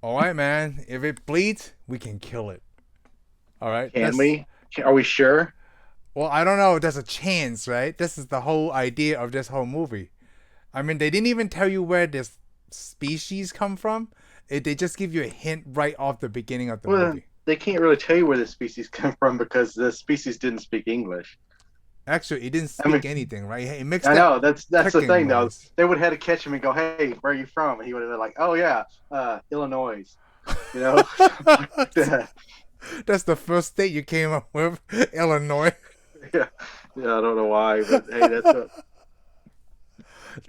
All right, man. If it bleeds, we can kill it. All right. Can we? Are we sure? Well, I don't know. There's a chance, right? This is the whole idea of this whole movie. I mean, they didn't even tell you where this species come from. They just give you a hint right off the beginning of the Well, movie. they can't really tell you where the species come from because the species didn't speak English. Actually, it didn't I mean, speak anything, right? It mixed I that know that's the pecking thing though. noise. They would have had to catch him and go, "Hey, where are you from?" And he would have been like, "Oh yeah, Illinois." You know, like that. That's the first state you came up with, Illinois. Yeah, yeah. I don't know why, but hey, that's a.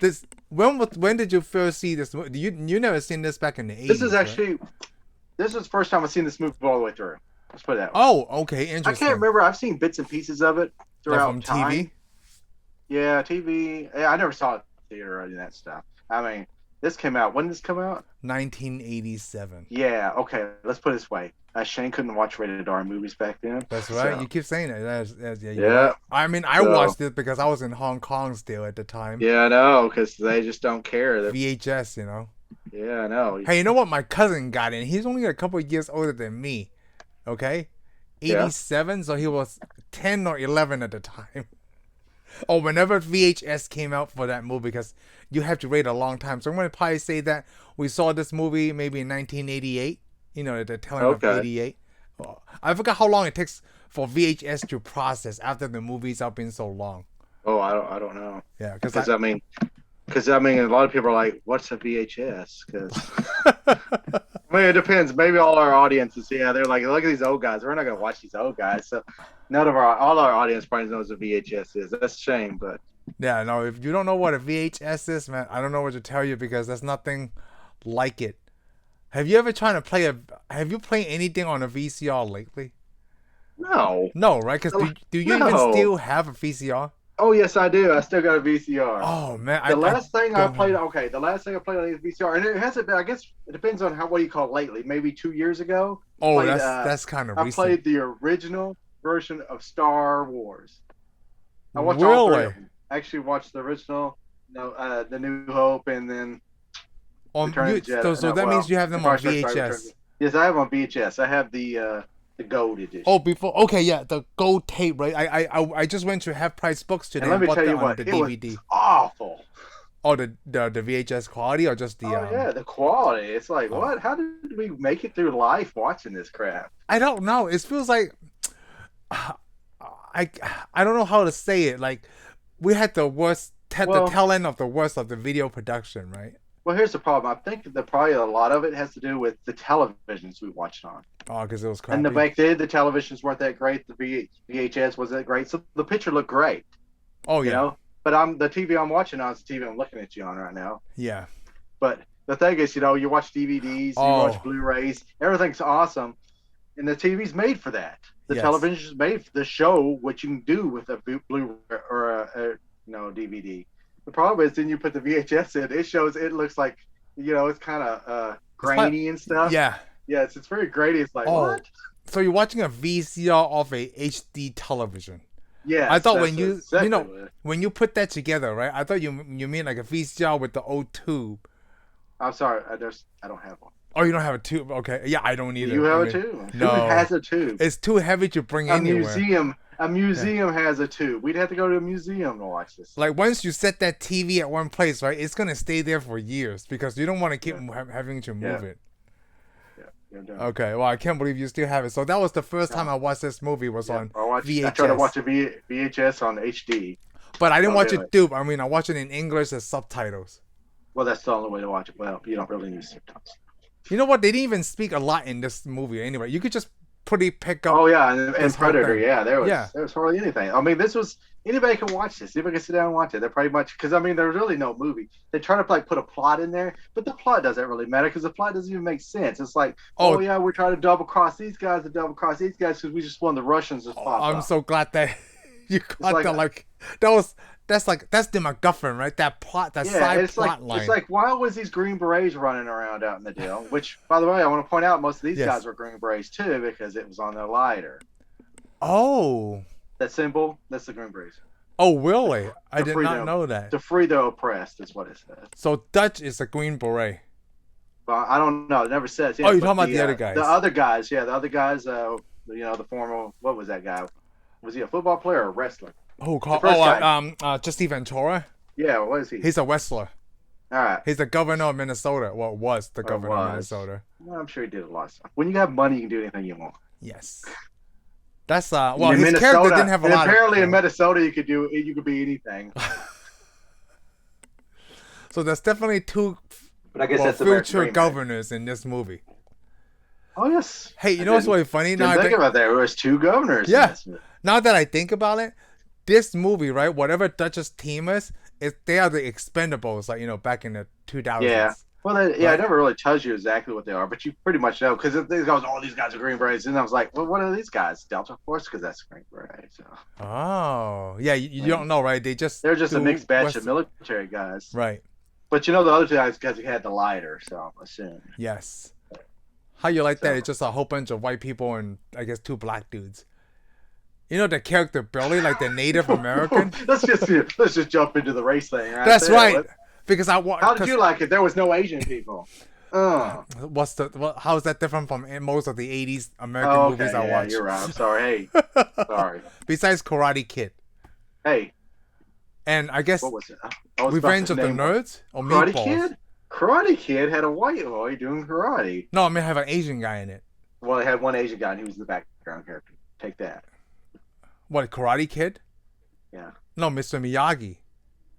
This when did you first see this? You never seen this back in the This is '80s, right? actually this is the first time I've seen this movie all the way through. Let's put it that way. Oh, okay, I can't interesting. remember. I've seen bits and pieces of it Like throughout from time. TV, Yeah, TV. Yeah, I never saw it in the theater or any of that stuff. I mean, this came out. When did this come out? 1987. Yeah. Okay. Let's put it this way. Shane couldn't watch rated R movies back then. That's right. You So keep saying it. Yeah, you're yeah. right. I mean, I So watched it because I was in Hong Kong still at the time. yeah, I know because they just don't care. VHS, you know. Yeah, I know. Hey, you know what? My cousin got in. He's only a couple of years older than me. Okay, Yeah. 87, so he was 10 or 11 at the time. Or whenever VHS came out for that movie, because you have to wait a long time. So I'm going to probably say that we saw this movie maybe in 1988. You know, at the tail end of Okay. '88. Oh, I forgot how long it takes for VHS to process after the movie's up been so long. Oh, I don't know Yeah, because because I mean a lot of people are like, "What's a VHS?" Because I mean it depends. Maybe all our audiences, yeah, they're like, "Look at these old guys. We're not gonna watch these old guys." So none of our all our audience probably knows what VHS is. That's a shame, but yeah, no, if you don't know what a VHS is, man, I don't know what to tell you because there's nothing like it. Have you ever tried to play a? Have you played anything on a VCR lately? no, No, right? Because do you even no. still have a VCR? Oh yes, I do. I still got a VCR. Oh man, I The don't have. last thing I played on the VCR, and it hasn't been. I guess it depends on how what you call it lately. Maybe 2 years ago, Oh, played. that's kind of I recent. played the original version of Star Wars. I watched all three of Really? them. I actually watched the original, the New Hope, and then Return of the So Jedi. so No, that means well, you have them Empire on Strikes Back, Return. VHS. Yes, I have on VHS. I have the gold Oh, edition. before okay, yeah, the gold tape, right? I just went to Half Price Books And today let and me bought tell that you on what, the it was DVD. awful. Oh, the VHS quality or just the Oh yeah, the quality. It's like, Oh, what? How did we make it through life watching this crap? I don't know. It feels like I I don't know how to say it. Like we had the Well, tail end of the worst of the video production, right? well, here's the problem. I think that probably a lot of it has to do with the televisions we watched on. Oh, because it was And the crappy. back then, the televisions weren't that great. The VHS wasn't that great, so the picture looked great, Oh you yeah, know. But I'm the TV I'm watching on is the TV I'm looking at you on right now. yeah. But the thing is, you watch DVDs, you watch Oh Blu-rays, everything's awesome, and the TV's made for that. The yes. television is made for the show what you can do with a Blu or DVD. The problem is, then you put the VHS in, it shows it looks like it's kind of It's like grainy and stuff. yeah. Yes, it's very grainy. It's like Oh, what? so you're watching a VCR of a HD television. I Yes, thought that's when exactly what. when you put that together, right? I thought you mean like a VCR with the old tube. I'm sorry, I don't have one. Oh, you don't have a tube? Okay, yeah, I don't Do you either. I have a mean, tube? Who no, has a tube? it's too heavy to bring A anywhere. museum. A Yeah, museum has a tube. We'd have to go to a museum to watch this stuff. like once you set that TV at one place, right? It's gonna stay there for years because you don't want to keep Yeah, having to yeah, move it. yeah. You're done. Okay, well, I can't believe you still have it. So that was the first time No. I watched this movie was Yeah, on I try to watch VHS, a VHS on HD. but I didn't Don't watch do it it. dub. I mean, I watched it in English as subtitles. Well, that's the only way to watch it. Well, you don't really need subtitles. You know what? They didn't even speak a lot in this movie anyway. You could just pretty pick up Oh yeah, and this whole Predator. thing. Yeah, there Yeah. was there was hardly anything. I mean, this was anybody can watch this. Anybody can sit down and watch it. They're pretty much because I mean, there's really no movie. They try to like put a plot in there, but the plot doesn't really matter because the plot doesn't even make sense. It's like, oh Oh, yeah, we're trying to double cross these guys and double cross these guys because we just want the Russians to oh, pop I'm up. so glad that you It's got like, that. Like that was that's the MacGuffin, right? That plot, that yeah, side it's like plot it's line. like why was these Green Berets running around out in the deal? Which, by the way, I want to point out most of these guys Yes. were Green Berets too because it was on their lighter. Oh. That symbol, that's the Green Berets. Oh, really? I To did free not them, know that. to free the oppressed is what it says. So Dutch is a Green Beret. But I don't know. It never says. Yeah, Oh, you're but talking about the other guys. The other guys, yeah, the other guys. The former. What was that guy? Was he a football player or a wrestler? Who The called? first guy. Jesse Ventura. Yeah, what is he? He's a wrestler. All right. He's the governor of Minnesota. Well, was the Or governor of was. Minnesota. Well, I'm sure he did a lot of stuff. When you have money, you can do anything you want. Yes. That's well, in his character didn't have a lot. Apparently, in Minnesota, you could be anything. So there's definitely two But I guess that's American future dream, governors in this movie. Oh yes. Hey, you know what's really funny? Didn't think about that. There was 2 governors. Yeah. In this movie. Now that I think about it, this movie, right? Whatever Dutch's team is they are the Expendables, like back in the 2000s. Yeah. Well, right? it never really tells you exactly what they are, but you pretty much know because it goes, "Oh, these guys are Green Berets," and I was like, "Well, what are these guys? Delta Force?" Because that's Green Beret. So. Oh, yeah. You don't know, right? They're just a mixed batch of military guys, right? But the other 2 guys because he had the lighter, so I'm assuming. Yes. How you like that? It's just a whole bunch of white people and I guess 2 black dudes. You know the character Billy, like the Native American. let's just jump into the race thing. Right That's there. right. Because how did you like it? There was no Asian people. How's that different from most of the 80s American movies I watched? You're right. I'm sorry. Hey, sorry. Besides Karate Kid. Hey. And I guess what was it? Revenge of the Nerds or Karate Meatballs. Kid? Karate Kid had a white boy doing karate. No, I mean have an Asian guy in it. Well, it had one Asian guy and he was the background character. Take that. What, Karate Kid? Yeah. No, Mr. Miyagi.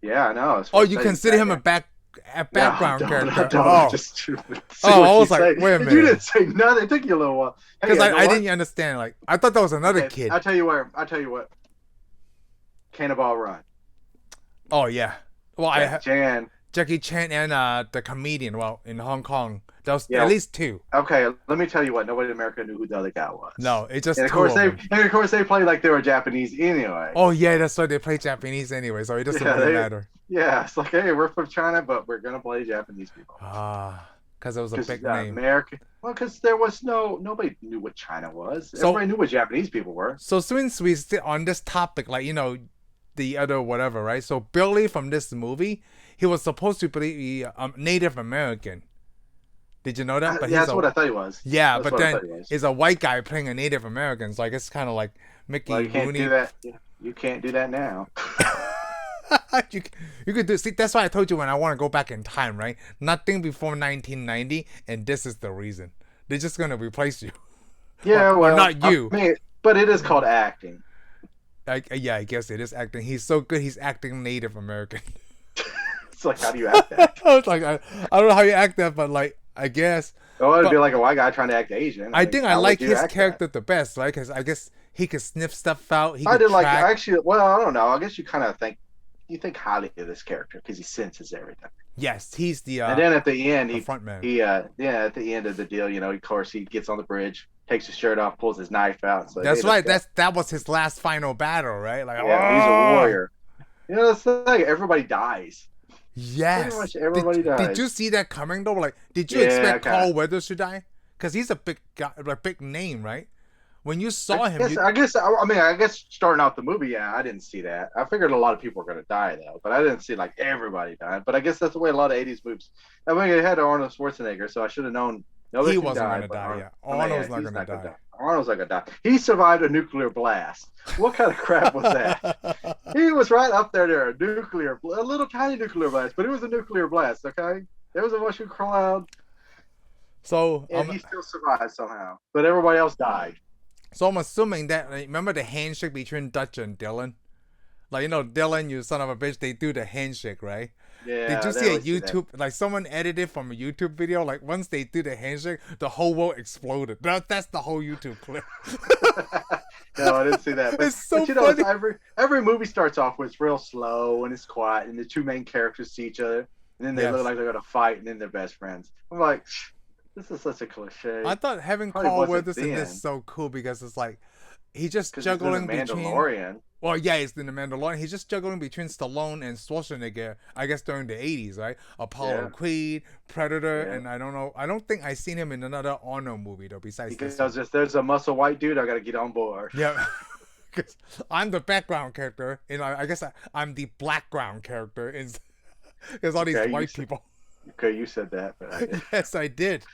Yeah, I know. Oh, you consider him a background character? I was like, wait a minute. You didn't say nothing. It took you a little while. Because I didn't understand. Like, I thought that was another kid. I'll tell you what. Cannonball Run. Oh, yeah. Well, Jackie Chan and the comedian, in Hong Kong. There was at least 2. Okay, let me tell you what. Nobody in America knew who the other guy was. No, it just. And of course, they played like they were Japanese anyway. Oh yeah, that's why they play Japanese anyway, so it doesn't really matter. Yeah, it's like, hey, we're from China, but we're gonna play Japanese people. Because it was a big name. American. Well, because there was nobody knew what China was. Everybody knew what Japanese people were. So since we sit on this topic, like the other whatever, right? So Billy from this movie, he was supposed to be Native American. Did you know that? But that's what I thought he was. Yeah, but then is a white guy playing a Native American, so I guess kind of like Mickey Rooney. You can't Rooney. do that. You can't do that now. you could do. See, that's why I told you when I want to go back in time, right? Nothing before 1990, and this is the reason. They're just gonna replace you. Yeah, well, not you. I mean, but it is called acting. I guess it is acting. He's so good. He's acting Native American. It's like, how do you act that? I was like, I don't know how you act that, but like, I guess. Oh, it'd be like a white guy trying to act Asian. I think I like his character the best, right? Because I guess he could sniff stuff out. I did like actually. Well, I don't know. I guess you kind of think highly of this character because he senses everything. Yes, he's the. And then at the end, the front man. At the end of the deal, of course, he gets on the bridge, takes his shirt off, pulls his knife out. So that's right. That was his last final battle, right? Like, he's a warrior. It's like everybody dies. Yes. Pretty much everybody dies. Did you see that coming though? Like, did you expect Carl Weathers to die? Because he's a big guy, like big name, right? When you saw him, I guess starting out the movie, I didn't see that. I figured a lot of people were going to die though, but I didn't see like everybody died. But I guess that's the way a lot of '80s movies. I mean, it had Arnold Schwarzenegger, so I should have known. He wasn't going to die. Yeah, Arnold's not going to die. Arnold's not going to die. He survived a nuclear blast. What kind of crap was that? He was right up there. A little tiny nuclear blast, but it was a nuclear blast. Okay, there was a mushroom cloud. So and he still survived somehow, but everybody else died. So I'm assuming that, remember the handshake between Dutch and Dylan? Like, Dylan, you son of a bitch, they do the handshake, right? Yeah. Did you see a YouTube, like someone edited from a YouTube video, like once they do the handshake, the whole world exploded. That's the whole YouTube clip. No, I didn't see that. But, it's so funny. Every movie starts off with real slow and it's quiet and the 2 main characters see each other and then they look like they're going to fight and then they're best friends. I'm like, this is such a cliche. I thought having Carl Weathers in this is so cool because it's like he's just juggling between. Mandalorian. Well, yeah, he's in the Mandalorian. He's just juggling between Stallone and Schwarzenegger. I guess during the '80s, right? Apollo Creed, Predator, and I don't know. I don't think I've seen him in another Arnold movie though. Besides this, there's a muscle white dude. I got to get on board. Yeah. Because I'm the background character, I guess I'm the blackground character. There's all these white people. Okay, you said that, but I did. Yes, I did.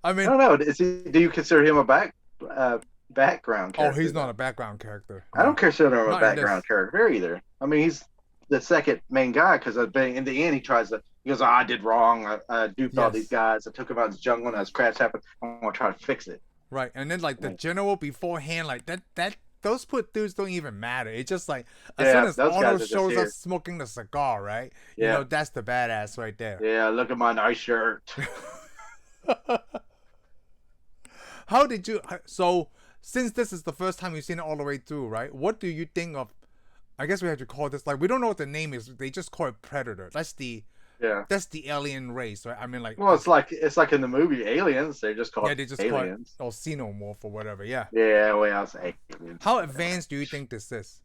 I I mean, don't know. Do you consider him a background oh, character he's not though? a background character. I don't No, consider him a not in background this. character either. I mean, he's the second main guy because in the end he goes, oh, I did wrong. I duped all these Yes, guys. I took them out of the jungle and as crashed happened. I'm gonna try to fix it. right. And then like I the mean, general beforehand, like that those put dudes don't even matter. It's just like as soon yeah, as those guys Arnold are just shows up here. smoking the cigar, right? You Yeah, know that's the badass right there. yeah. Look at my nice shirt. How did you? So since this is the first time you've seen it all the way through, right? What do you think of? I guess we have to call this like we don't know what the name is. They just call it Predator. Yeah. That's the alien race, right? I mean, like Well, it's like in the movie Aliens. They just call yeah, it they just call it aliens. or xenomorph or whatever. Yeah. Yeah, well, I was aliens. How advanced do you think this is?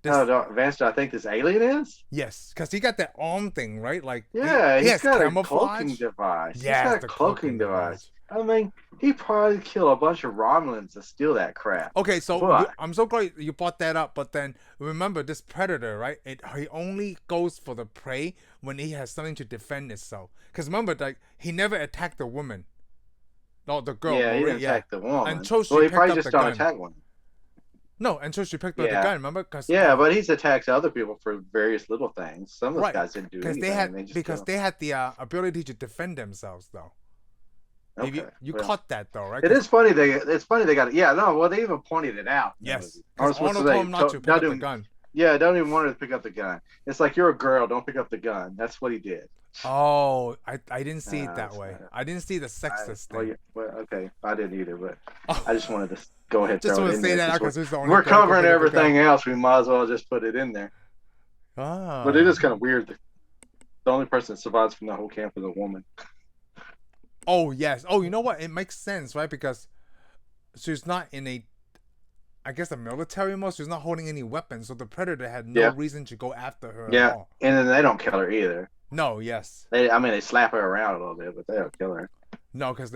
Oh, This no, Vance, I think this alien is. yes, because he got that arm thing, right? Like Yeah, he he's has got a camouflage. cloaking device. He's Yes, got a the cloaking device. I mean, he probably killed a bunch of Romulans to steal that crap. Okay, so But I'm so glad you brought that up. But then remember, this predator, right? He only goes for the prey when he has something to defend itself. Because remember, like he never attacked the woman, no, the girl. yeah, he Marie, didn't attack the woman. Until she Well, he picked probably up just the don't gun. attack one. No, until she picked up the Yeah, gun. Remember? Because yeah, but he's attacked other people for various little things. Some of those right, guys didn't do because anything. they had the ability to defend themselves, though. If Okay, you well, caught that though, right? it is funny. It's funny they got it. Yeah, no, well, they even pointed it out. In the Yes, movie. because Arnold Arnold told him not to pick up the Schwarzenegger, gun. yeah, don't even want her to pick up the gun. It's like you're a girl, don't pick up the gun. That's what he did. Oh, I didn't see it that That's way. not- I didn't see the sexist well, thing. well, okay, I didn't either, but Oh, I just wanted to go ahead and just throw want it to in say there. that Since because he's the only we're girl who can covering pick up the gun. everything else, we might as well just put it in there. But it Ah. is kind of weird. The only person that survives from the whole camp is a woman. Oh yes. Oh, you know what? It makes sense, right? Because she's not in I guess a military mode. She's not holding any weapons, so the predator had no Yeah, reason to go after her at yeah, all. and then they don't kill her either. No, yes, I mean, they slap her around a little bit, but they don't kill her. no, because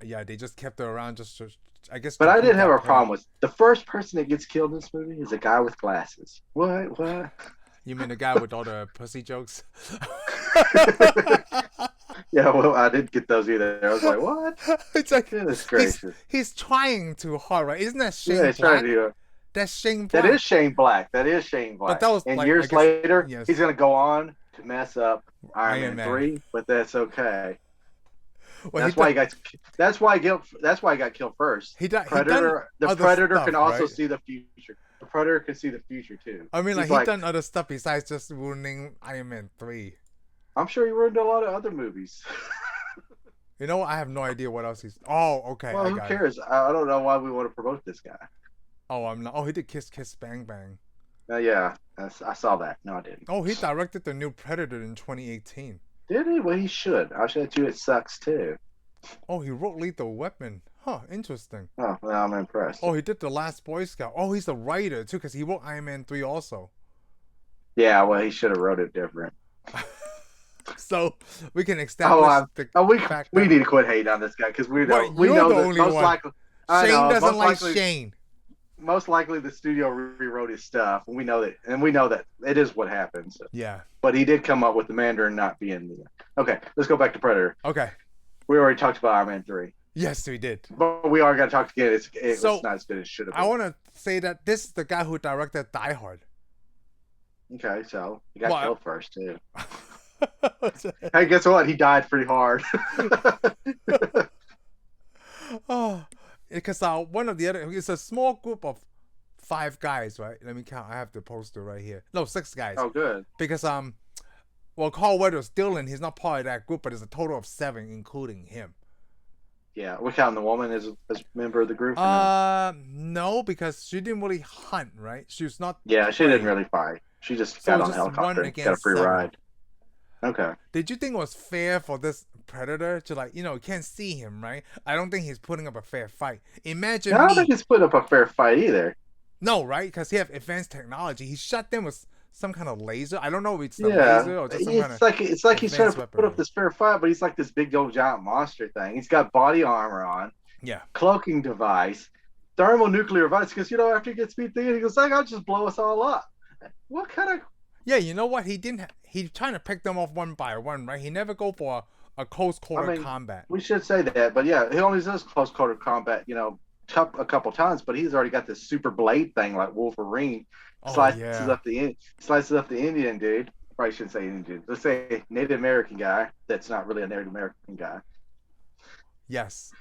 yeah, they just kept her around just to, I guess. But To I prove did have that a problem point. with the first person that gets killed in this movie is a guy with glasses. What? What? You mean the guy with all the pussy jokes? Yeah, well, I didn't get those either. I was like, what? It's like Goodness he's gracious. he's trying too hard, right? Isn't that Yeah, Shane he's trying Black? to do it. That's Shane That Black. is Shane Black. That is Shane But Black. that was And like I years guess later, yes, he's going to go on to mess up Iron Iron Man Man. 3, but that's okay. Well, That's why he got. That's why he got killed first. he done Predator. The other Predator stuff, can also right? see the future. The Predator can see the future too. I mean, like He's he done other stuff besides just ruining Iron Man 3. I'm sure he ruined a lot of other movies. You know what? I have no idea what else he's. Oh, okay, Well, I who got it. cares? I don't know why we want to promote this guy. Oh, I'm not. Oh, he did Kiss Kiss Bang Bang. Yeah, I saw that. No, I didn't. Oh, he directed the new Predator in 2018. Did he? Well, he should. I should too. It sucks too. Oh, he wrote Lethal Weapon. Huh, interesting. Oh, well, I'm impressed. Oh, he did The Last Boy Scout. Oh, he's a writer too, because he wrote Iron Man 3 also. Yeah, well, he should have wrote it different. So we can establish We fact we that need to quit hating on this guy because we know What, we you're know the that only most one. likely. I Shane know, doesn't most like likely, Shane. most likely the studio rewrote his stuff, and we know that it is what happened. So. Yeah. But he did come up with the Mandarin not being the. Okay, let's go back to Predator. Okay. We already talked about Iron Man 3, Yes, we did. but we are going to talk again. It So, was not as good as it should have I been. want to say that this is the guy who directed Die Hard. Okay, so he got Well, killed first too. Hey, guess what? He died pretty hard. Oh, because one of the other, it's a small group of 5 guys, right? Let me count. I have the poster right here. No, 6 guys. Oh, good. Because well, Carl Weathers still in. He's not part of that group, but it's a total of 7, including him. Yeah, we're counting the woman as a member of the group. No, because she didn't really hunt, right? She was not. Yeah, she didn't really fight. She just So got it on was the just helicopter one and got a against free 7. ride. Okay. Did you think it was fair for this predator to, like, you can't see him, right? I don't think he's putting up a fair fight. Imagine I don't me. think he's put up a fair fight either. No, right? Because he have advanced technology. He shot them with some kind of laser. I don't know if it's the Yeah, laser or just some kind of. it's like he's trying to advanced put up weaponry. this fair fight, but he's like this big old giant monster thing. He's got body armor on, Yeah. cloaking device, thermonuclear device. Because after he gets beat, he goes like, "I'll just blow us all up." What kind of Yeah, you know what? He didn't. He's trying to pick them off one by one, right? He never go for a close I quarter mean, combat. we should say that, but yeah, he only does close quarter combat, a couple times, but he's already got this super blade thing like Wolverine, Oh yeah. slices up the Indian dude. Probably shouldn't say Indian dude. Let's say Native American guy. That's not really a Native American guy. Yes.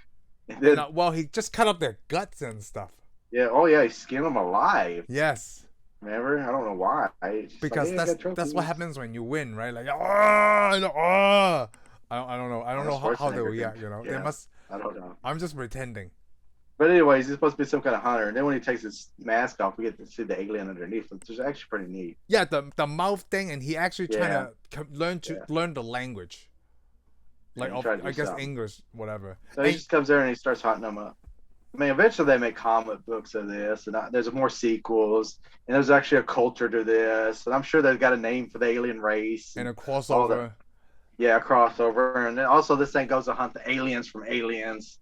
And And then well, he just cut up their guts and stuff. yeah, oh yeah, he skinned them alive. Yes. Remember? I don't know why. It's just like, Because hey, I got that's what trophies. happens when you win, right? Like, I don't know. I don't know Arnold how they Schwarzenegger react. thing. You know, they Yeah, must. I don't know. I'm just pretending. But anyways, he's supposed to be some kind of hunter, and then when he takes his mask off, we get to see the alien underneath, which is actually pretty neat. Yeah, the mouth thing, and he actually trying Yeah, to yeah. learn the language, like And he of, tried to I do guess something. English, whatever. So he And just comes there and he starts hunting them up. I mean, eventually they make comic books of this, and there's more sequels, and there's actually a culture to this, and I'm sure they've got a name for the alien race and and a all that. crossover. Yeah, crossover, and then also this thing goes to hunt the aliens from aliens,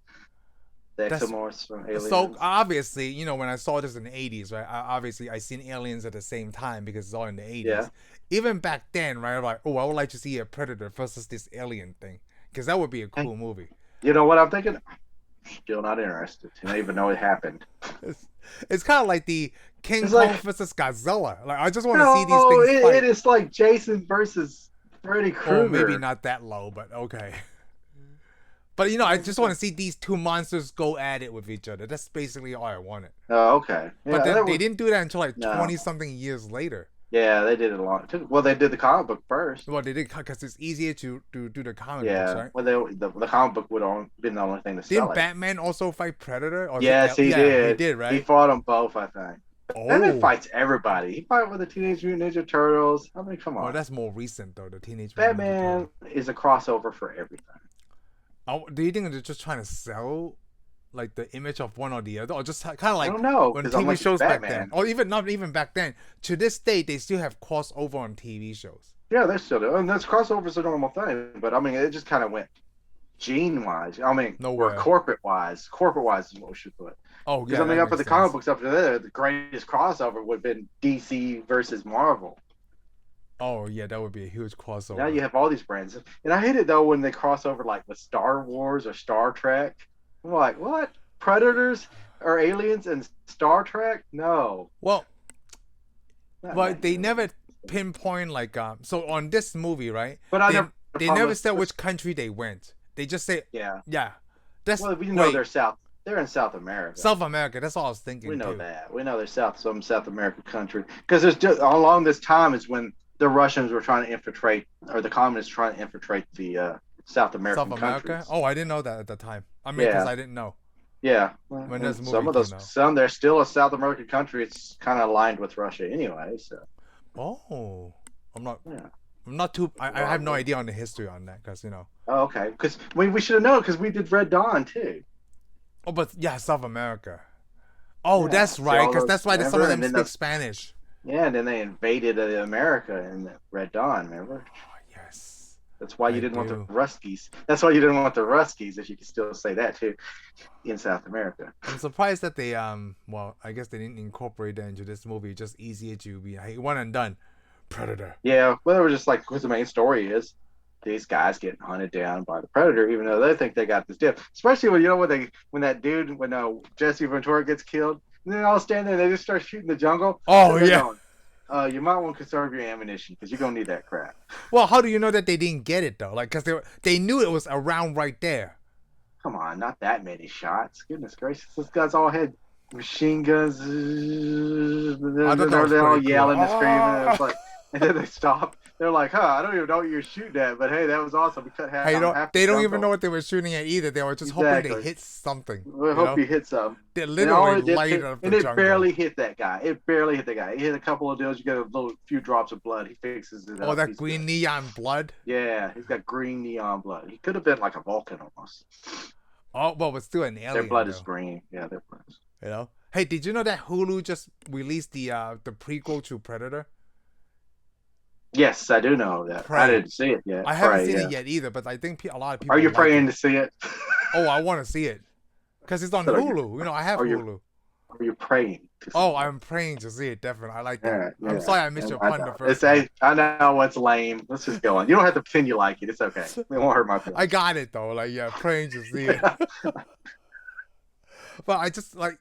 the That's exomorphs from so aliens. obviously, when I saw this in the 80s, right? Obviously, I seen Aliens at the same time because it's all in the Yeah, 80s. Even back then, right? I'm like, oh, I would like to see a Predator versus this alien thing because that would be a hey, cool movie. you know what I'm thinking? Still not interested. I don't even know it happened. It's, it's kind of like the King It's Kong like, versus Godzilla. Like, I just want to see these no, things it fight. is like Jason versus Freddy Oh, maybe Krueger. not that low, but okay. But I It's just just want like, to see these two monsters go at it with each other. That's basically all I wanted. oh, okay, But yeah, then that they was didn't do that until like no, 20 something years later. yeah, they did it a lot. Well, they did the comic book first. Well, they did because it's easier to do the comic books, Yeah, right? well, the comic book would only been the only thing to sell Didn't it. Batman also fight Predator? Or is it Yes, he yeah, he did. did, He right? fought them both, I think. Batman Oh, fights everybody. He fought with the Teenage Mutant Ninja Turtles. I mean, come well, on. that's more recent though. The Teenage Mutant Ninja Batman Turtle. is a crossover for everything. Oh, do you think they're just trying to sell like the image of one or the other, or just kind of I like don't know when because I'm TV like, it's shows back then, Batman. or even not even back then? To this day, they still have crossover on TV shows. Yeah, they're still doing. And that's crossovers a normal thing, but I mean, it just kind of went gene wise. I mean, or Nowhere. corporate wise. Corporate wise is what we should put. Oh Because yeah, I mean, that up at makes the comic sense. books up to there, the greatest crossover would have been DC versus Marvel. Oh yeah, that would be a huge Now crossover. you have all these brands, and I hate it though when they cross over like with Star Wars or Star Trek. I'm like, what? Predators or aliens and Star Trek? No, Well, not but that they never universe. pinpoint like so on this movie, right? But I They never have a they problem never said with which country they went. They just say, yeah. yeah, that's Well, we know wait, they're South. They're in South America. South America. That's all I was We thinking know too. that. We know they're some South American country because there's just along this time is when the Russians were trying to infiltrate or the communists trying to infiltrate the South South American America. countries. Oh, I didn't know that at the time. I mean, because Yeah, I didn't know yeah. when And this movie some of came those, out. some they're still a South American country. It's kind of aligned with Russia anyway. So Oh, I'm not. yeah. I'm not too. I have no Well, idea on the history on that because oh, okay. Because we should have known because we did Red Dawn too. Oh, but yeah, South America. Oh, Yeah. that's See right. all Because those that's why some of remember, them and then speak those Spanish. yeah, and then they invaded America in Red Dawn. Remember? Oh, yes, That's why you I didn't want the do. Ruskies. That's why you didn't want the Ruskies, if you can still say that too, in South America. I'm surprised that they well, I guess they didn't incorporate that into this movie. Just easier to be hey, one and done. Predator. Yeah, well, they were just like, because the main story is these guys getting hunted down by the predator, even though they think they got this deal. Especially when when Jesse Ventura gets killed, and then all stand there, and they just start shooting the jungle. Oh So they're yeah. going, you might want to conserve your ammunition because you're gonna need that crap. Well, how do you know that they didn't get it though? Like, cause they knew it was around right there. Come on, not that many shots. Goodness gracious, those guys all had machine guns. I thought that was They're all pretty cool. yelling and screaming. And it's Oh! like, and then they stop. They're like, "Huh, I don't even know what you're shooting at, but hey, that was awesome. We cut half Hey, on half the they don't even know jungle. what they were shooting at either. They were just hoping they Exactly. hit something. We You hope know, you hit some." they And all literally it did, lighted up the and it jungle. barely hit that guy. It barely hit that guy. It hit a couple of deals. You get a few drops of blood. He fixes it Oh, up. that He's green good. neon blood. Yeah, he's got green neon blood. He could have been like a Vulcan almost. Oh, well, but still an Their alien blood is though. green. Yeah, their blood is. You know. Hey, did you know that Hulu just released the prequel to Predator? Yes, I do know that. I Prey. didn't see it yet. I haven't Pray, seen yeah. it yet either, but I think a lot of Are people you like praying it. to see it? Oh, I want to see it because it's on So Hulu. I have are you Hulu. Or you're praying to see Oh, it? I'm praying to see it. Definitely, I like that. Yeah, I'm yeah. sorry I missed Yeah, your I pun the know. first time. I know it's lame. Let's just go on. You don't have to pretend you like it. It's okay. It won't hurt my I feelings. got it though. Like, yeah, praying to see it. But I just like,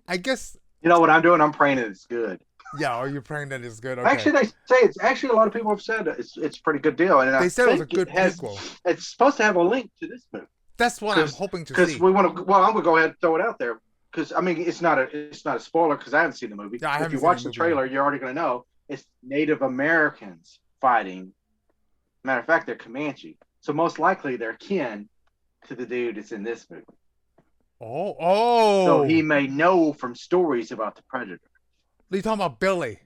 I guess, You know what I'm doing? I'm praying that it's good. yeah. Are you praying that it's good? Okay. Actually, they say it's actually a lot of people have said it's a pretty good deal, and I They said it was a think good prequel. it's supposed to have a link to this movie That's what I'm hoping to because see. we want to. Well, I'm gonna go ahead and throw it out there because I mean it's not a spoiler because I haven't seen the movie. Yeah, I If haven't you seen watch the the movie trailer, you're already gonna know it's Native Americans fighting. Matter of fact, they're Comanche, so most likely they're kin to the dude that's in this movie. Oh. So he may know from stories about the predator. You talking about Billy?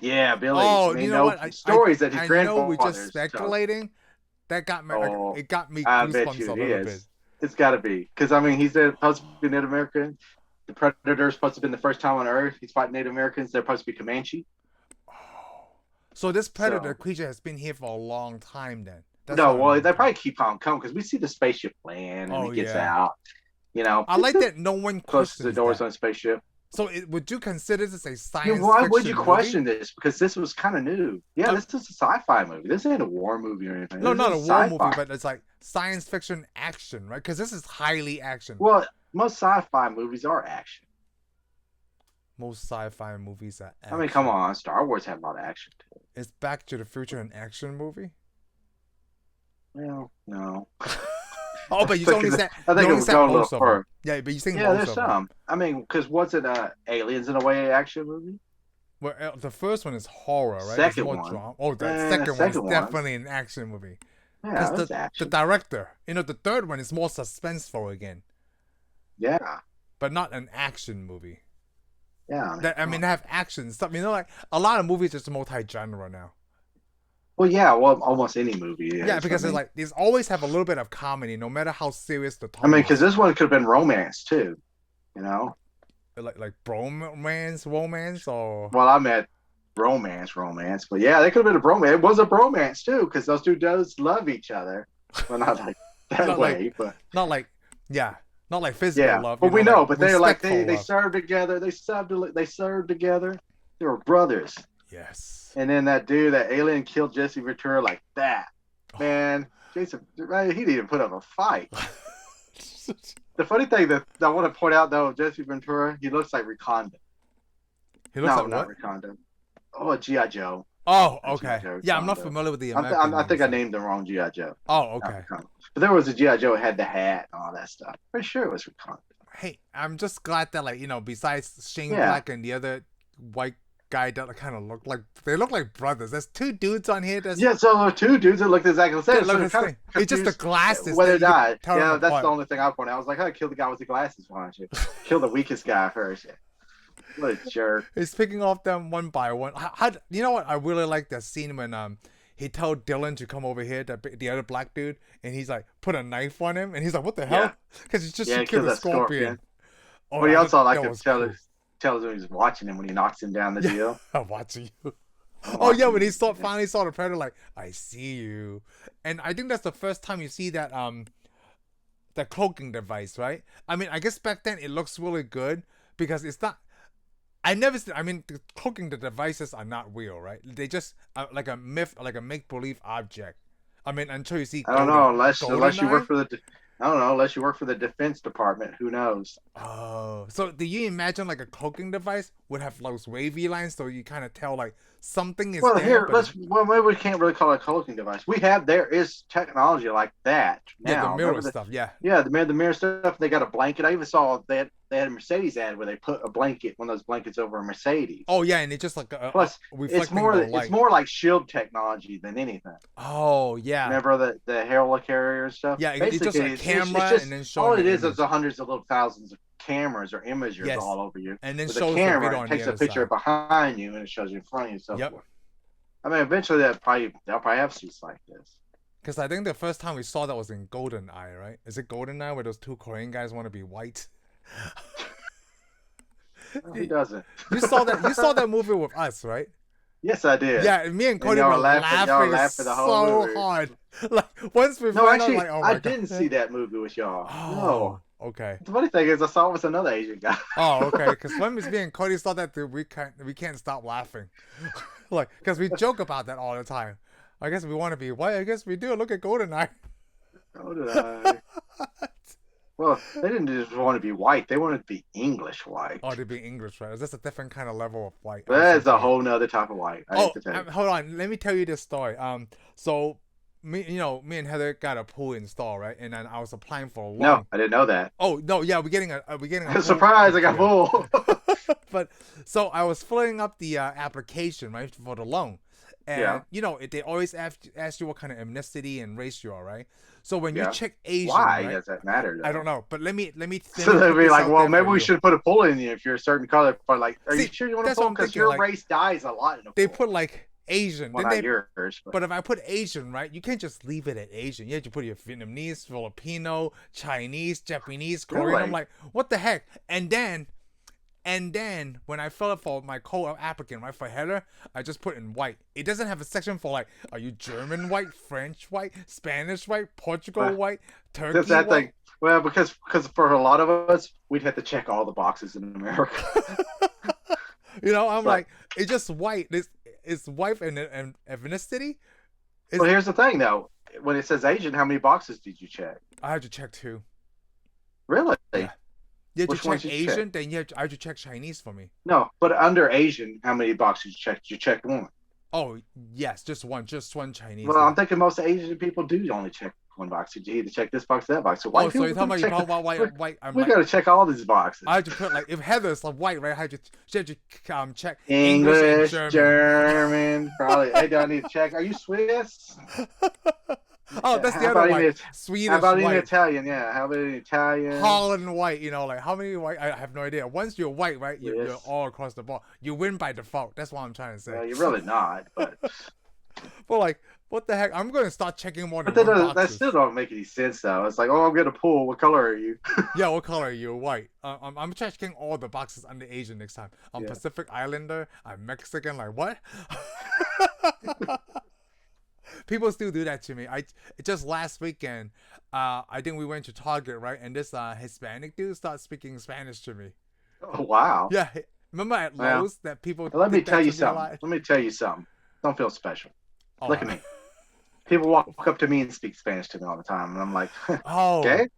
Yeah, Billy. Oh, May you know know what? from stories that his I know we're grandfather's just told. speculating. That got me. Oh, It got me I bet goosebumps you a it little is. bit. It's got to be because I mean he's supposed to be Native American. The predator is supposed to have been the first time on Earth. He's fighting Native Americans. They're supposed to be Comanche. Oh. So this predator So creature has been here for a long time. Then. That's no, what well I'm they probably keep on coming because we see the spaceship land and Oh it gets yeah. out. You know, I like that no one closes the questions doors that. on a spaceship. So would you consider this a Yeah, science why fiction would you movie? question this? Because this was kind of new. Yeah, Uh, this is a sci-fi movie. This ain't a war movie or anything. No, This not a is war sci-fi. movie, but it's like science fiction action, right? Because this is highly action. Well, most sci-fi movies are action. Most sci-fi movies are action. I mean, come on, Star Wars had a lot of action too. Is Back to the Future an action movie? Well, no. Oh, but you only said I think it only was said going a most little of them. far. Yeah, but you saying Yeah, most there's of them. some. I mean, because what's it? Aliens in a way action movie. Well, the first one is horror, right? Second It's more one. drama. Oh, the The second one is second one. definitely an action movie. Yeah, Because that's the action. director, the third one is more suspenseful again, Yeah, but not an action movie. yeah. I mean, they have action stuff. Like a lot of movies are multi-genre now. Well, yeah. Well, almost any movie is. Yeah, because I mean, these always have a little bit of comedy, no matter how serious the tone. I mean, because this one could have been romance too. You know. like romance, or Well, I meant romance, but yeah, they could have been a bromance. It was a bromance too, because those two dudes love each other. Well, not like that Not way, but not like physical yeah. love. But we know, like but they're like respectful they love. served together. They served together. They were brothers. Yes. And then that dude, that alien, killed Jesse Ventura like that. Man, Jason, right, he didn't even put up a fight. The funny thing that I want to point out though, Jesse Ventura, he looks like Riconda. He looks No, like not what? Riconda. Oh, G.I. Joe. Oh, Not okay. G.I. Joe, Yeah, I'm not Riconda. familiar with the American I think I names. named the wrong G.I. Joe. Oh, Not okay. Riconda. But there was a G.I. Joe that had the hat and all that stuff. Pretty sure it was Riconda. Hey, I'm just glad that besides Shane Yeah. Black and the other white guy that kind of look like brothers. There's two dudes on here. Yeah, so there were two dudes that looked exactly the same. They look So the kind same. of It's just the glasses whether that you died. tell Yeah, them that's apart. the only thing I pointed out. I was like, I kill the guy with the glasses. Why don't you kill the weakest guy first? What a jerk. He's picking off them one by one. You know what? I really like that scene when he told Dylan to come over here, the other black dude, and he's like put a knife on him, and he's like, "What the hell?" Because he's just Yeah, to kill kill a that scorpion. Oh, But he also like that to was tell cool. tells him he's watching him when he knocks him down the deal. I'm watching you. I'm Oh yeah, watching when he you. finally saw the predator, like I see you, and I think that's the first time you see that the cloaking device, right? I mean, I guess back then it looks really good because it's not. I never. I mean, the cloaking the devices are not real, right? They just like a myth, like a make believe object. I mean, until you see. I don't know unless you GoldenEye? work for the. I don't know unless you work for the Defense Department. Who knows? Oh, so do you imagine like a cloaking device would have those wavy lines, so you kind of tell like something is Well, there? here but maybe we can't really call it a cloaking device. There is technology like that now. yeah, the mirror Remember stuff. Yeah. Yeah, the mirror stuff. They got a blanket. I even saw they had a Mercedes ad where they put a blanket, one of those blankets over a Mercedes. Oh yeah, and it's just like Plus, reflecting the light. it's more like shield technology than anything. Oh yeah. Remember the helicarrier and stuff? Yeah, it's just a camera it's just, and then showing all it the is image. the hundreds of little thousands of cameras or imagers Yes. all over you. And then With shows a the video camera, on it takes the a other picture side. behind you and it shows you in front of you and so Yep. forth. I mean, eventually they'll probably have suits like this. Because I think the first time we saw that was in GoldenEye, right? Is it GoldenEye where those two Korean guys want to be white? Well, who doesn't? You saw that movie with us, right? Yes, I did. Yeah, me and Cody y'all were y'all laughing the whole so movie. hard. Like once we No, found actually, out, like, oh my I God. didn't see that movie with y'all. Oh. No, Okay. The funny thing is, I saw it with another Asian guy. Oh, okay. Because when me and Cody saw that, dude, we can't stop laughing, like because we joke about that all the time. I guess we want to be white. I guess we do. Look at Goldeneye. Oh, did I? Well, they didn't just want to be white; they wanted to be English white. Oh, to be English, right? Is this a different kind of level of white? That is a whole nother type of white. I Oh, hate to tell you. hold on. Let me tell you this story. So me and Heather got a pool installed, right? And then I was applying for a loan. No, I didn't know that. Oh no, yeah, we're getting a pool. Surprise! I got full. But so I was filling up the application, right, for the loan. And they always ask you what kind of ethnicity and race you are, right? So when you check Asian, why right, does that matter? Though? I don't know, but let me. So they'd be like, well, maybe we should put a pool in you if you're a certain color. But like, are you sure you want to pool? Because your race dies a lot in a pool. They put like Asian. Well, not yours. But if I put Asian, right, you can't just leave it at Asian. You have to put your Vietnamese, Filipino, Chinese, Japanese, Korean. Really? I'm like, what the heck? And then when I fill up for my co-applicant, right, for Heather, I just put in white. It doesn't have a section for like, are you German white, French white, Spanish white, Portugal white, Turkey that white? Thing. Well, because for a lot of us, we'd have to check all the boxes in America. I'm like, it's just white. It's white and ethnicity. Well, here's the thing, though. When it says Asian, how many boxes did you check? I had to check 2. Really? Yeah. You had Which to ones check did you Asian, then I had to check Chinese for me. No, but under Asian, how many boxes you checked? You checked 1. Oh, yes, just one Chinese. Well, I'm thinking most Asian people do only check 1 box. You either check this box or that box. So white so you're talking about white. We got to check all these boxes. I had to put, like, if Heather's like white, right, she had to check English, and German, probably. Hey, do I need to check? Are you Swiss? Oh, that's the other white. Swedish How about white. in Italian? Yeah, how about in Italian? Holland white, like how many white? I have no idea. Once you're white, right, you're all across the board. You win by default. That's what I'm trying to say. Well, you're really not, but. Well, like, what the heck? I'm going to start checking more than that still don't make any sense, though. It's like, oh, I'm gonna pull. What color are you? Yeah, what color are you? White. I'm checking all the boxes under Asian next time. I'm Pacific Islander. I'm Mexican. Like what? People still do that to me. Just last weekend, I think we went to Target, right? And this Hispanic dude started speaking Spanish to me. Oh wow. Yeah. Remember at Lowe's that people. Let me tell you something. Don't feel special. Look at me. People walk up to me and speak Spanish to me all the time, and I'm like, oh, okay.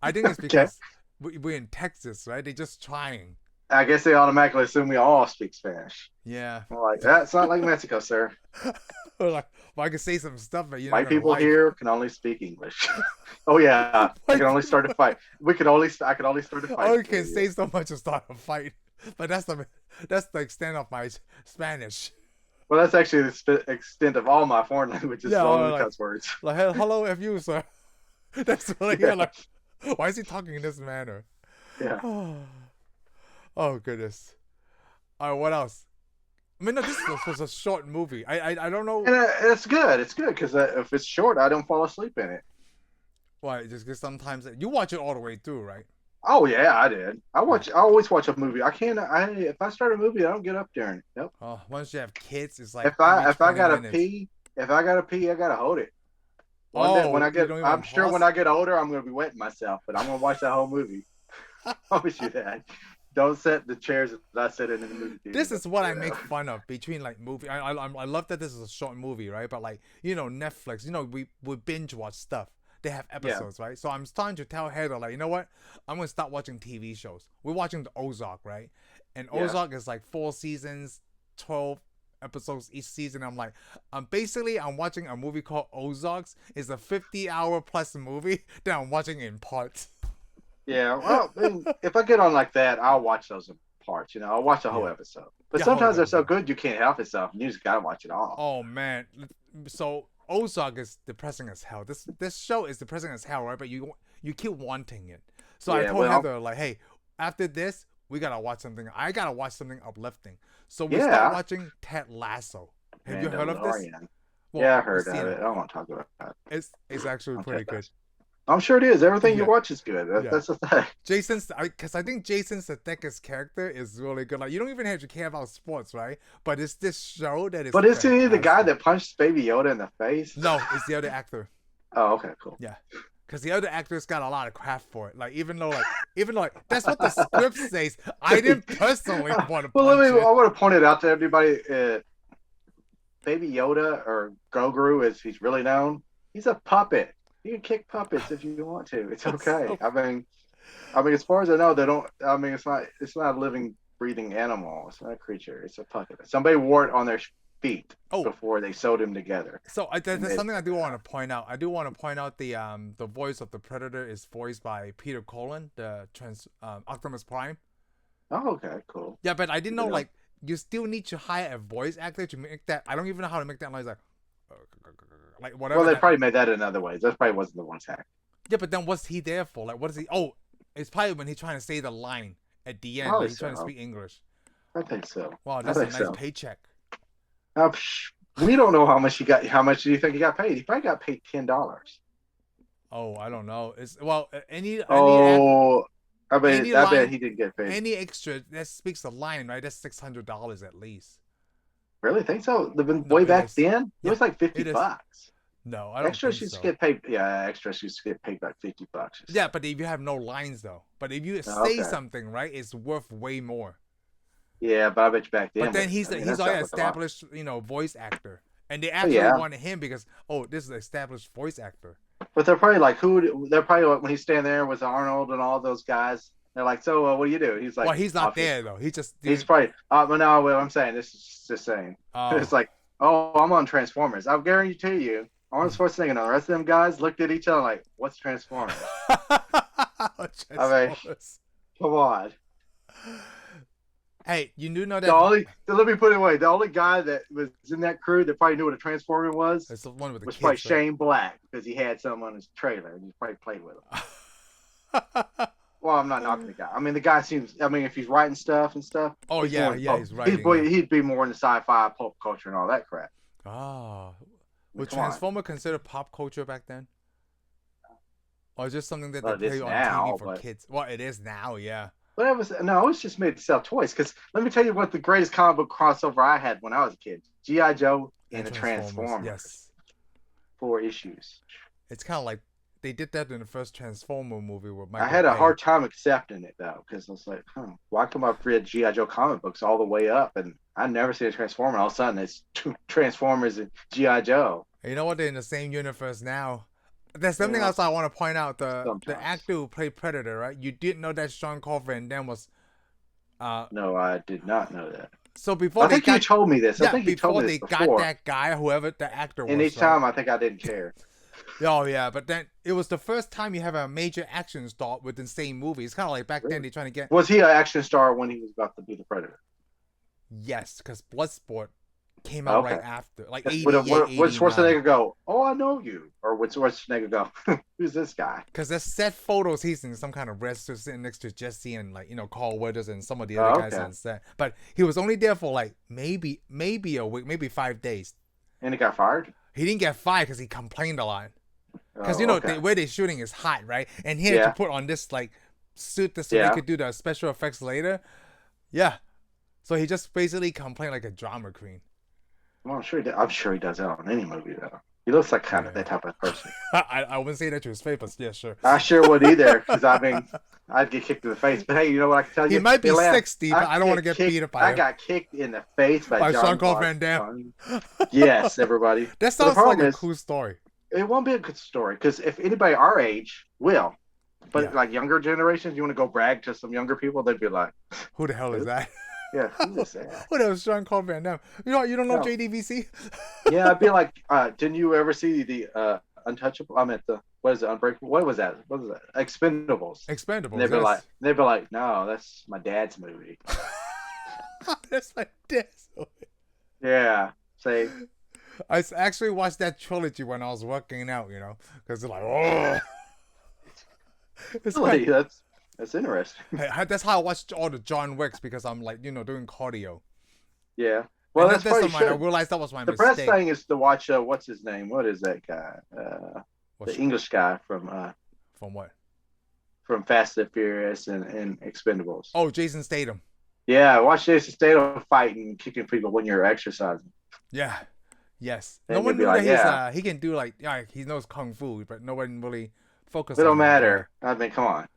I think it's because we're in Texas, right? They're just trying. I guess they automatically assume we all speak Spanish. Yeah. I'm like, that's not like Mexico, sir. Like, well, I can say some stuff, but white people here can only speak English. Oh yeah, I can only start a fight. I could only start a fight. Oh, you can say so much to start a fight, but that's the extent of my Spanish. Well, that's actually the extent of all my foreign languages. Yeah, only cuss words. Like, hello, if you, sir. That's what I hear. Like, why is he talking in this manner? Yeah. Oh goodness. All right, what else? I mean, no, this was a short movie. I don't know. And it's good. It's good because if it's short, I don't fall asleep in it. Why? Just because sometimes you watch it all the way through, right? Oh yeah, I did. I always watch a movie. If I start a movie, I don't get up during it. Nope. Oh, once you have kids, it's like if I gotta pee, I gotta hold it. When I get older, I'm gonna be wetting myself, but I'm gonna watch that whole movie. I promise you that. Don't set the chairs that I sit in the movie theater. This is what I make fun of between like movie. I love that this is a short movie, right? But like Netflix, we binge watch stuff. They have episodes, right? So I'm starting to tell Heather, like, you know what? I'm gonna start watching TV shows. We're watching the Ozark, right? And Ozark is like 4 seasons, 12 episodes each season. I'm like, I'm watching a movie called Ozarks. It's a 50-hour plus movie that I'm watching in parts. Yeah, well, if I get on like that, I'll watch those in parts. I'll watch the whole episode. But sometimes they're so good you can't help yourself. You just gotta watch it all. Oh man, so Ozark is depressing as hell. This show is depressing as hell, right? But you keep wanting it. So I told Heather, like, hey, after this, we gotta watch something. I gotta watch something uplifting. So we start watching Ted Lasso. Have you heard of this? Well, yeah, I heard of it. I don't want to talk about that. It's actually pretty good. I'm sure it is. Everything you watch is good. That's the thing. Because I think Jason Sudeikis' character is really good. Like, you don't even have to care about sports, right? But it's this show that is. But isn't he the guy that punched Baby Yoda in the face? No, it's the other actor. Oh, okay, cool. Yeah, because the other actors got a lot of craft for it. Like even though that's what the script says, I didn't personally want to Well, punch I it. want to point it out to everybody. Baby Yoda or Goguru, as he's really known, he's a puppet. You can kick puppets if you want to. It's okay. I mean, as far as I know, they don't. I mean, it's not a living, breathing animal. It's not a creature. It's a puppet. Somebody wore it on their feet before they sewed him together. So there's something I do want to point out. I do want to point out the voice of the Predator is voiced by Peter Cullen, the Optimus Prime. Oh, okay, cool. Yeah, but I didn't know like you still need to hire a voice actor to make that. I don't even know how to make that noise like whatever. Well, they probably made that in other ways. That probably wasn't the voice actor. Yeah, but then what's he there for? Like, what is he? Oh, it's probably when he's trying to say the line at the end. He's trying to speak English. I think so. Wow, that's a nice paycheck. We don't know how much he got. How much do you think he got paid? He probably got paid $10. Oh, I don't know. It's I bet he didn't get paid. Any extra that speaks the line, right? That's $600 at least. Really think so? Way back then, it was like $50. No, I don't. Extras used to get paid. Yeah, extras used to get paid like $50. Yeah, but if you have no lines though, but if you say something, right, it's worth way more. Yeah, but I bet you back then. But then he's already established, voice actor, and they actually wanted him because this is an established voice actor. But they're probably like, they're probably like, when he's standing there with Arnold and all those guys. They're like, so what do you do? He's like, well, he's not there though. He's probably. But no, what I'm saying, this is just saying. It's like, I'm on Transformers. I guarantee you, Arnold Schwarzenegger and the rest of them guys looked at each other like, what's Transformers? I mean, come on. Hey, you do know that. Let me put it away. The only guy that was in that crew that probably knew what a Transformer was the one with the was kids, probably Shane Black, because he had some on his trailer and he probably played with him. Well, I'm not knocking the guy. I mean, the guy seems. I mean, if he's writing stuff and stuff. Oh yeah, he's writing. He'd be more in the sci-fi, pulp culture, and all that crap. Was Transformer considered pop culture back then? Or just something that they play on TV for kids? Well, it is now, yeah. But it was just made to sell toys. Because let me tell you what the greatest comic book crossover I had when I was a kid: G.I. Joe and the Transformers. Yes. 4 issues. It's kind of like they did that in the first Transformer movie with Michael. I had a hard time accepting it though, because I was like, why come I've read G.I. Joe comic books all the way up and I never see a Transformer? All of a sudden, it's Transformers and G.I. Joe. You know what? They're in the same universe now. There's something else I want to point out. The actor who played Predator, right? You didn't know that Jean-Claude Van Damme was. No, I did not know that. So before you told me this. Yeah, I think you told me this before. Got that guy, whoever the actor was. And each time, I think I didn't care. Oh yeah, but then it was the first time you have a major action star within the same movie. It's kind of like back then they're trying to get. Was he an action star when he was about to be the Predator? Yes, because Bloodsport came out right after, like 88, would Schwarzenegger go, "Oh, I know you," or would Schwarzenegger go, "Who's this guy?" Because there's set photos. He's in some kind of restaurant sitting next to Jesse and Carl Weathers and some of the other guys on set. But he was only there for like maybe a week, maybe 5 days. And he got fired. He didn't get fired because he complained a lot. Because the way they're shooting is hot, right? And he had to put on this like suit so they could do the special effects later. Yeah. So he just basically complained like a drama queen. Well, I'm sure he does that on any movie though. He looks like kind of that type of person. I wouldn't say that to his face, but yeah, sure. I sure would either, because I mean, I'd get kicked in the face. But hey, you know what I can tell you? He might be 60, but I don't want to get beat up by him. I got kicked in the face by Jean-Claude Van Damme. Yes, everybody. That sounds like a cool story. It won't be a good story, because if anybody our age will, but like younger generations, you want to go brag to some younger people, they'd be like, "Who the hell is that?" Yeah, who's this at? What else, Jean-Claude Van Damme? You don't know JDVC? Yeah, I'd be like, didn't you ever see the Untouchable? I meant what is it? Unbreakable? What was that? Expendables. Expendables. And they'd be like, no, that's my dad's movie. That's my dad's movie. Yeah. Say. I actually watched that trilogy when I was working out, because it's like, oh. It's really, that's interesting. That's how I watched all the John Wicks, because I'm like, doing cardio. Yeah. Well, that's I realized that was my mistake. The best thing is to watch, what's his name? What is that guy? The English guy from what? From Fast and Furious and Expendables. Oh, Jason Statham. Yeah, watch Jason Statham fighting and kicking people when you're exercising. Yeah. Yes. And no one knew that he can do he knows kung fu, but no one really Focus It don't on the matter. I mean, come on.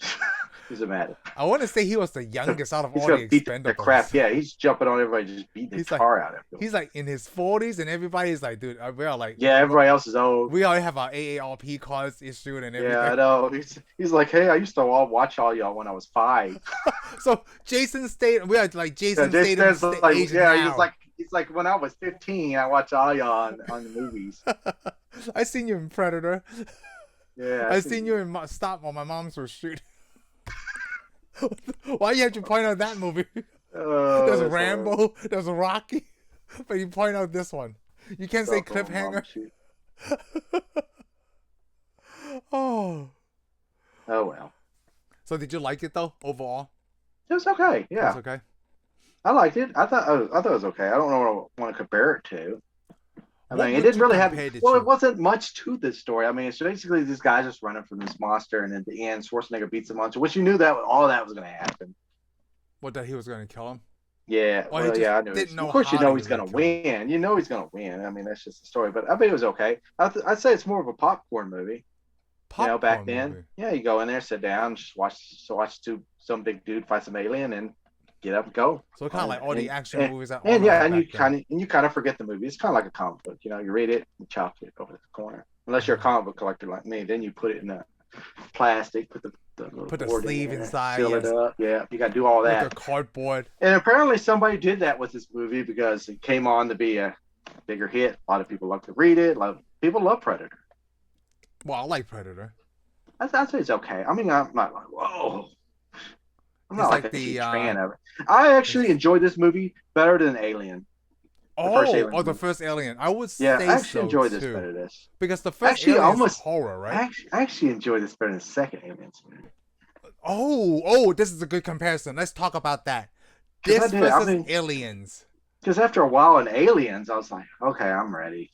Does it matter? I want to say he was the youngest out of He's all gonna the beat the crap. Expendables. Yeah, he's jumping on everybody, just beating the He's tar out of him. he's like in his 40s, and everybody's like, dude, we are like, Yeah, everybody else is old. we already have our AARP cards issued and everything. Yeah, I know. He's like, hey, I used to watch all y'all when I was 5. So Jason Statham, we are like Jason Statham's Statham like, age yeah, now. he's like when I was 15, I watched all y'all on the movies. I seen you in Predator. Yeah, I seen you in Stop while my moms were shooting. Why you have to point out that movie? There's a Rambo, there's a Rocky, but you point out this one. You can't say cliffhanger. Oh well. So did you like it though overall? It was okay. Yeah, It's okay. I liked it. I thought it was okay. I don't know what I want to compare it to. I What mean, it would didn't you really have. compare it Well, to? it wasn't much to this story. I mean, it's basically this guy's just running from this monster, and at the end, Schwarzenegger beats the monster, which you knew that all that was going to happen. What, that he was going to kill him? Yeah, Oh, he just I knew. didn't know Of course, you how know he he's was going gonna to kill him. win. You know he's going to win. I mean, that's just the story. But I think it was okay. I'd say it's more of a popcorn movie. Popcorn Back then, movie. yeah, you go in there, sit down, just watch some big dude fight some alien, and get up and go. So kind of like all the action movies that. And yeah, and you kind of forget the movie. It's kind of like a comic book. You read it, you chop it over the corner. Unless you're a comic book collector like me, then you put it in a plastic, put the sleeve inside, seal it up. Yeah, you got to do all that. With the cardboard. And apparently somebody did that with this movie because it came on to be a bigger hit. A lot of people love to read it. A lot of people love Predator. Well, I like Predator. I'd say it's okay. I mean, I'm not like, whoa. I'm It's not like like a the, huge fan of it. I actually enjoyed this movie better than Alien. The first Alien. I would say I actually so enjoyed this too. better than this. Because the first Actually, Alien almost is horror, right? I actually enjoyed this better than the second Alien movie. Oh, this is a good comparison. Let's talk about that. This versus Aliens. Because after a while in Aliens, I was like, okay, I'm ready.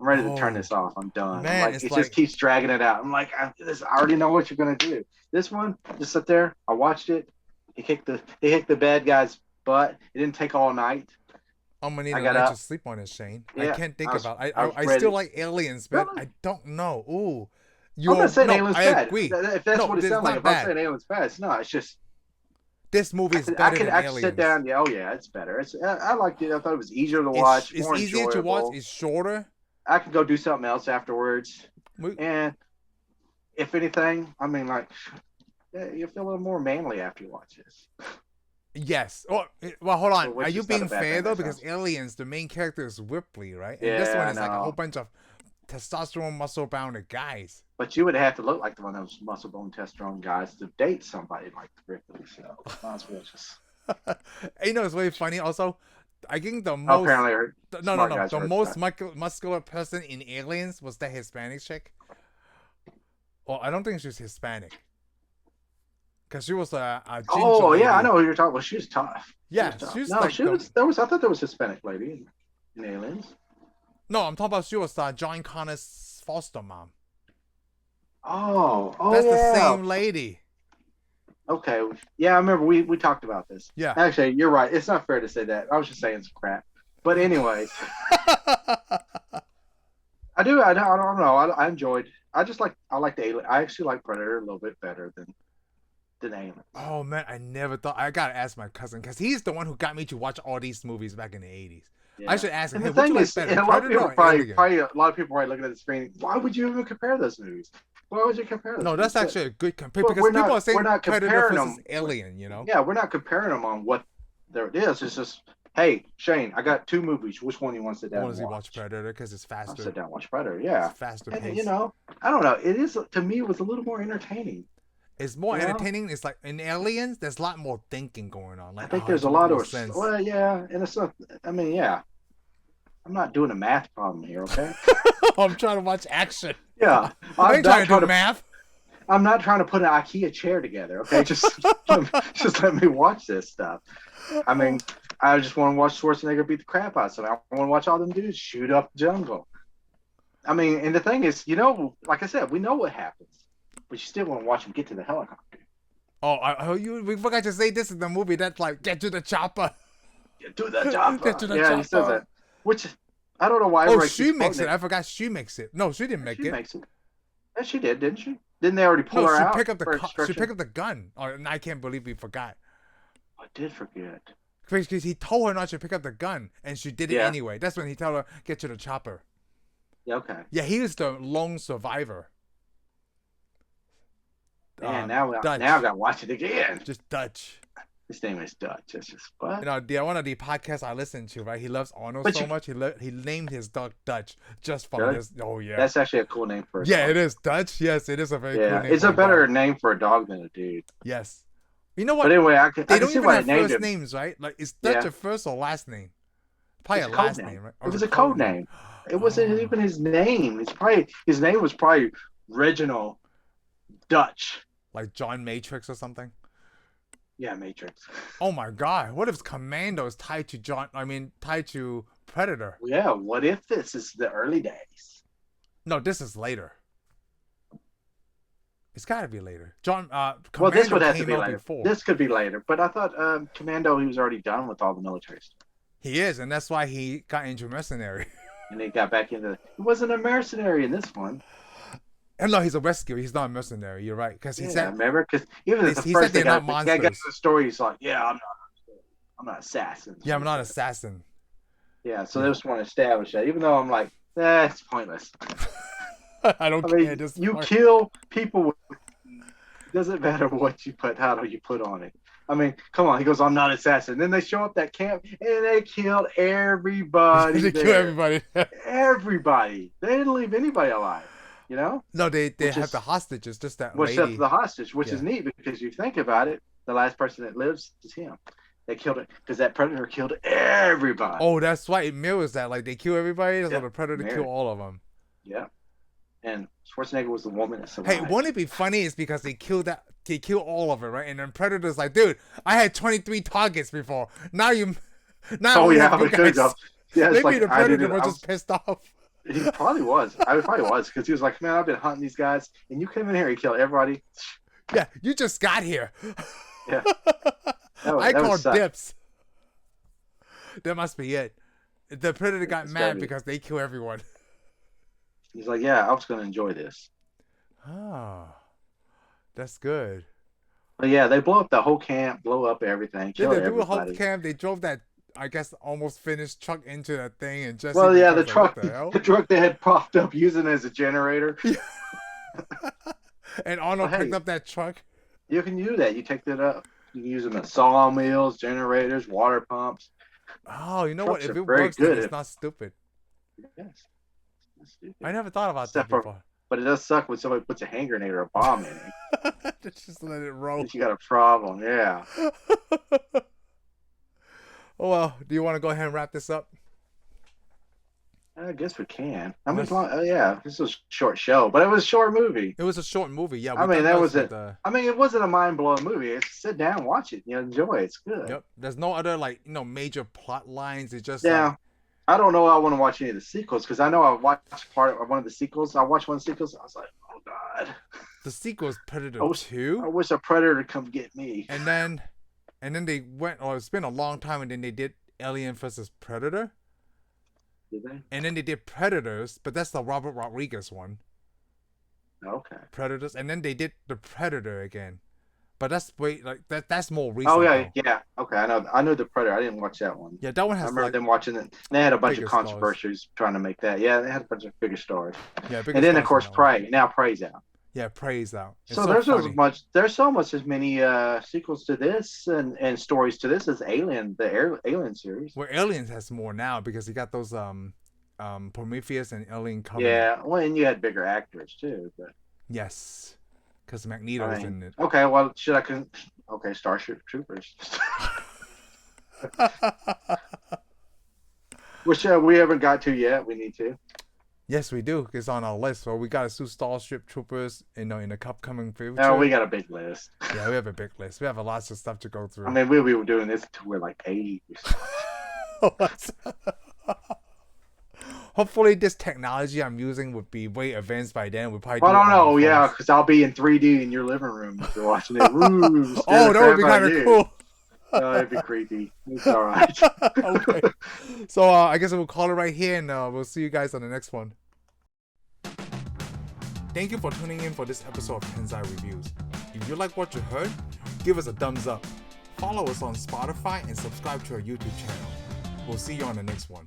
I'm ready to turn this off. I'm done. Man, it just keeps dragging it out. I'm like, I already know what you're gonna do. This one, just sit there. I watched it. He kicked the bad guy's butt. It didn't take all night. I'm gonna need a night to sleep on it, Shane. Yeah, I can't think about it. I still like Aliens, but really? I don't know. Ooh. I'm not saying Aliens bad. I agree. If that's what it sounds like, if I'm saying Aliens bad, it's not. It's just this movie is better than Aliens. I sit down. Yeah, it's better. I liked it. I thought it was easier to watch. It's more easier enjoyable. to watch. It's shorter. I could go do something else afterwards. And if anything, I mean, like, you feel a little more manly after you watch this. Yes. Well, hold on. So are you being fair though? Because Aliens, the main character is Ripley, right? And this one is like a whole bunch of testosterone, muscle-bound guys. But you would have to look like one of those muscle-bound, testosterone guys to date somebody like Ripley. So might as well just. It's really funny. Also, I think the most the most muscular person in Aliens was that Hispanic chick. Well, I don't think she was Hispanic. Because she was a ginger lady. I know who you're talking about. She was tough. Yeah, she was tough. I thought there was Hispanic lady in Aliens. No, I'm talking about she was John Connor's foster mom. Oh, that's the same lady. Okay, yeah, I remember we talked about this. Yeah, actually, you're right. It's not fair to say that. I was just saying some crap. But anyways, I don't know. I enjoyed. I like the Alien. I actually like Predator a little bit better than Aliens. Oh man, I never thought. I gotta ask my cousin because he's the one who got me to watch all these movies back in the 80s. Yeah. I should ask him. And the thing is, a lot of people probably looking at the screen. Why would you even compare those movies? Why would you compare them? No, that's actually a good comparison because people are saying we're not comparing them. Alien, Yeah, we're not comparing them on what there it is. It's just, hey, Shane, I got 2 movies. Which one do you want to sit down and watch? Watch Predator because it's faster. I'll sit down and watch Predator. Yeah, it's faster. And I don't know. It is, to me, it was a little more entertaining. It's more entertaining. It's like in Aliens, there's a lot more thinking going on. Like, I think there's a lot of sense. Well, yeah, and it's not. I mean, yeah. I'm not doing a math problem here, okay? I'm trying to watch action. Yeah, I ain't trying to do math. I'm not trying to put an IKEA chair together, okay? Just let me watch this stuff. I mean, I just want to watch Schwarzenegger beat the crap out of somebody. I want to watch all them dudes shoot up the jungle. I mean, and the thing is, like I said, we know what happens, but you still want to watch him get to the helicopter. Oh, we forgot to say this is the movie that's like, get to the chopper. Get to the chopper. Get to the chopper. He says that. Which, I don't know why. Oh, she makes it. I forgot she makes it. No, she didn't make it. She makes it. Yeah, she did, didn't she? Didn't they already pull No, her she out picked up for she extraction? picked up the gun. Oh, and I can't believe we forgot. I did forget. Because he told her not to pick up the gun, and she did it Yeah. anyway. That's when he told her, get to the chopper. Yeah, okay. Yeah, he was the lone survivor. Man, now I Dutch. got to watch it again. Just Dutch. His name is Dutch. It's just what? You know, one of the podcasts I listen to, right? He loves Arnold so much. He named his dog Dutch just from this. Oh yeah, that's actually a cool name for a yeah, dog. It is Dutch. Yes, it is a very cool name. It's a better name for a dog than a dude. Yes. You know what? But anyway, I they can don't see even why have they named first him. names, right? Like, is Dutch a first or last name? Probably It's a last name, right? It was a code name. It wasn't even his name. His name was probably Reginald Dutch. Like John Matrix or something. Yeah, Matrix. Oh my God! What if Commando is tied to tied to Predator? Yeah. What if this is the early days? No, this is later. It's got to be later. Commando well, this would have to be later. Before. This could be later, but I thought Commando, he was already done with all the military stuff. He is, and that's why he got into mercenary. And he got back into. He wasn't a mercenary in this one. And no, he's a rescuer. He's not a mercenary. You're right, because he said. Remember, because even at the he first said they're not monsters. guy gets the story. He's like, "Yeah, I'm not assassin." Yeah, I'm not assassin. Yeah, so they just want to establish that, even though I'm like, it's pointless. I mean, you kill people. Doesn't matter what you put, how you put on it. I mean, come on. He goes, I'm not an assassin. Then they show up that camp and they killed everybody. They kill everybody. Everybody. They didn't leave anybody alive. You know? No, they have the hostages. Just that lady. Except the hostage, which is neat because you think about it, the last person that lives is him. They killed it because that predator killed everybody. Oh, that's why it mirrors that. Like they kill everybody, so the predator kill all of them. Yeah. And Schwarzenegger was the woman that survived. Hey, wouldn't it be funny? Is because they killed all of it, right? And then Predator's like, dude, I had 23 targets before. Now you guys. Yeah, maybe like, the Predator was just pissed off. He probably was. I probably was because he was like, man, I've been hunting these guys, and you came in here and killed everybody. Yeah, you just got here. Yeah. I called dips. That must be it. The Predator got mad because they kill everyone. He's like, yeah, I was going to enjoy this. Oh, that's good. But yeah, they blow up the whole camp, blow up everything. Did they do a whole camp? They drove that, I guess, almost finished truck into that thing and just. Well, yeah, the truck they had propped up using it as a generator. And Arnold picked up that truck. You can do that. You take that up. You can use them as sawmills, generators, water pumps. Oh, you know what? If it works, then it's not stupid. Yes. I never thought about that before. But it does suck when somebody puts a hand grenade or a bomb in it. Just let it roll. You got a problem, yeah. Oh, well, do you want to go ahead and wrap this up? I guess we can. How much long? Oh, yeah, this was a short show, but it was a short movie. It was a short movie, yeah. I mean, it wasn't a mind-blowing movie. It's sit down, watch it, enjoy it. It's good. Yep. There's no other major plot lines. It's just I don't know. I want to watch any of the sequels because I know I watched one of the sequels. I watched one of the sequels. I was like, oh god. The sequel is Predator 2. I wish a Predator would come get me. And then they went. Oh, it's been a long time, and then they did Alien vs Predator. Did they? And then they did Predators, but that's the Robert Rodriguez one. Okay. Predators, and then they did the Predator again, but that's that's more recent. Oh yeah, yeah. Okay, I know the Predator. I didn't watch that one. Yeah, that one has. I remember them watching it. They had a bunch of controversies trying to make that. Yeah, they had a bunch of bigger stars. Yeah, and then of course Prey. Now Prey's out. Yeah, Prey's out. So there's as many sequels to this and stories to this as Alien, Alien series. Well, Aliens has more now because you got those Prometheus and Alien Covenant. Yeah, well, and you had bigger actors too, but yes, because Magneto's in it. Okay, well, Starship Troopers. Which we haven't got to yet. We need to. Yes, we do. It's on our list. So we got to see Starship Troopers, in the upcoming future. No, we got a big list. Yeah, we have a big list. We have lots of stuff to go through. I mean, we'll be doing this until we're like 80. Hopefully, this technology I'm using would be way advanced by then. We'll probably. I don't know. Yeah, because I'll be in 3D in your living room if you're watching it. Ooh, oh, that would be kind of cool. It'd be creepy. It's all right. Okay. So I guess we'll call it right here, and we'll see you guys on the next one. Thank you for tuning in for this episode of Tensai Reviews. If you like what you heard, give us a thumbs up. Follow us on Spotify and subscribe to our YouTube channel. We'll see you on the next one.